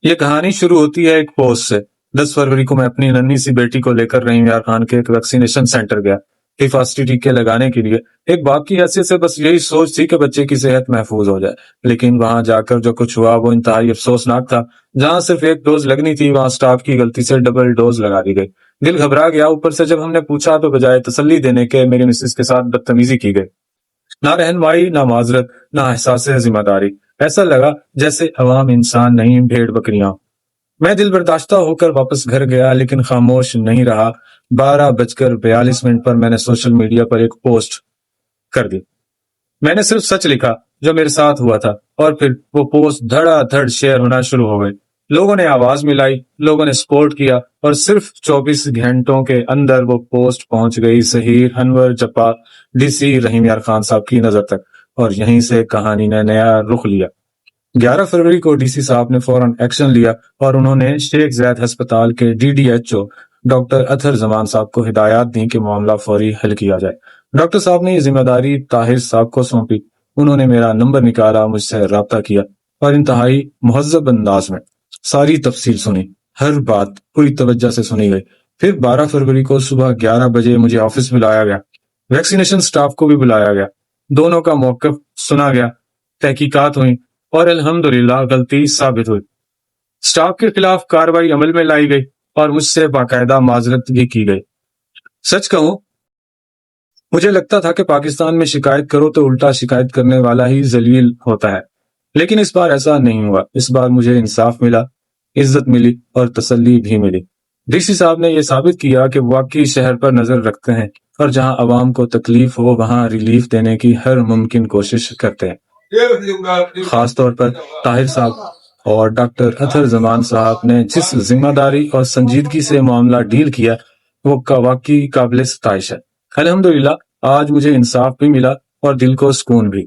یہ کہانی شروع ہوتی ہے ایک پوسٹ سے۔ 10 فروری کو میں اپنی ننھی سی بیٹی کو لے کر رحیم یار خان کے ایک ویکسینیشن سینٹر گیا، حفاظتی ٹیکے لگانے کے لیے۔ ایک باپ کی حیثیت سے بس یہی سوچ تھی کہ بچے کی صحت محفوظ ہو جائے، لیکن وہاں جا کر جو کچھ ہوا وہ انتہائی افسوسناک تھا۔ جہاں صرف ایک ڈوز لگنی تھی وہاں سٹاف کی غلطی سے ڈبل ڈوز لگا دی گئی۔ دل گھبرا گیا۔ اوپر سے جب ہم نے پوچھا تو بجائے تسلی دینے کے میری مسز کے ساتھ بدتمیزی کی گئی۔ نہ رہنمائی، نہ معذرت، نہ احساس ذمہ داری۔ ایسا لگا جیسے عوام انسان نہیں، بھیڑ بکریاں۔ میں دل برداشتہ ہو کر واپس گھر گیا، لیکن خاموش نہیں رہا۔ 12:42 پر میں نے سوشل میڈیا پر ایک پوسٹ کر دی۔ میں نے صرف سچ لکھا جو میرے ساتھ ہوا تھا، اور پھر وہ پوسٹ دھڑا دھڑ شیئر ہونا شروع ہو گئی۔ لوگوں نے آواز ملائی، لوگوں نے سپورٹ کیا، اور صرف 24 گھنٹوں کے اندر وہ پوسٹ پہنچ گئی ظہیر انور جپا ڈی سی رحیم یار خان صاحب کی نظر تک، اور یہیں سے کہانی نے نیا رخ لیا۔ 11 فروری کو ڈی سی صاحب نے فوراً ایکشن لیا اور انہوں نے شیخ زید ہسپتال کے DDHO ڈاکٹر اطہر زمان صاحب کو ہدایات دیں کہ معاملہ فوری حل کیا جائے۔ ڈاکٹر صاحب نے یہ ذمہ داری طاہر صاحب کو سونپی۔ انہوں نے میرا نمبر نکالا، مجھ سے رابطہ کیا، اور انتہائی مہذب انداز میں ساری تفصیل سنی۔ ہر بات پوری توجہ سے سنی گئی۔ پھر 12 فروری کو صبح 11 بجے مجھے آفس بلایا گیا۔ ویکسینیشن سٹاف کو بھی بلایا گیا۔ دونوں کا موقف سنا گیا، تحقیقات ہوئی، اور الحمدللہ غلطی ثابت ہوئی۔ سٹاف کے خلاف کارروائی عمل میں لائی گئی اور مجھ سے باقاعدہ معذرت بھی کی گئی۔ سچ کہوں، مجھے لگتا تھا کہ پاکستان میں شکایت کرو تو الٹا شکایت کرنے والا ہی ذلیل ہوتا ہے، لیکن اس بار ایسا نہیں ہوا۔ اس بار مجھے انصاف ملا، عزت ملی، اور تسلی بھی ملی۔ ڈی سی صاحب نے یہ ثابت کیا کہ واقعی شہر پر نظر رکھتے ہیں، اور جہاں عوام کو تکلیف ہو وہاں ریلیف دینے کی ہر ممکن کوشش کرتے ہیں۔ خاص طور پر طاہر صاحب اور ڈاکٹر اطہر زمان صاحب نے جس ذمہ داری اور سنجیدگی سے معاملہ ڈیل کیا وہ واقعی قابل ستائش ہے۔ الحمدللہ آج مجھے انصاف بھی ملا اور دل کو سکون بھی۔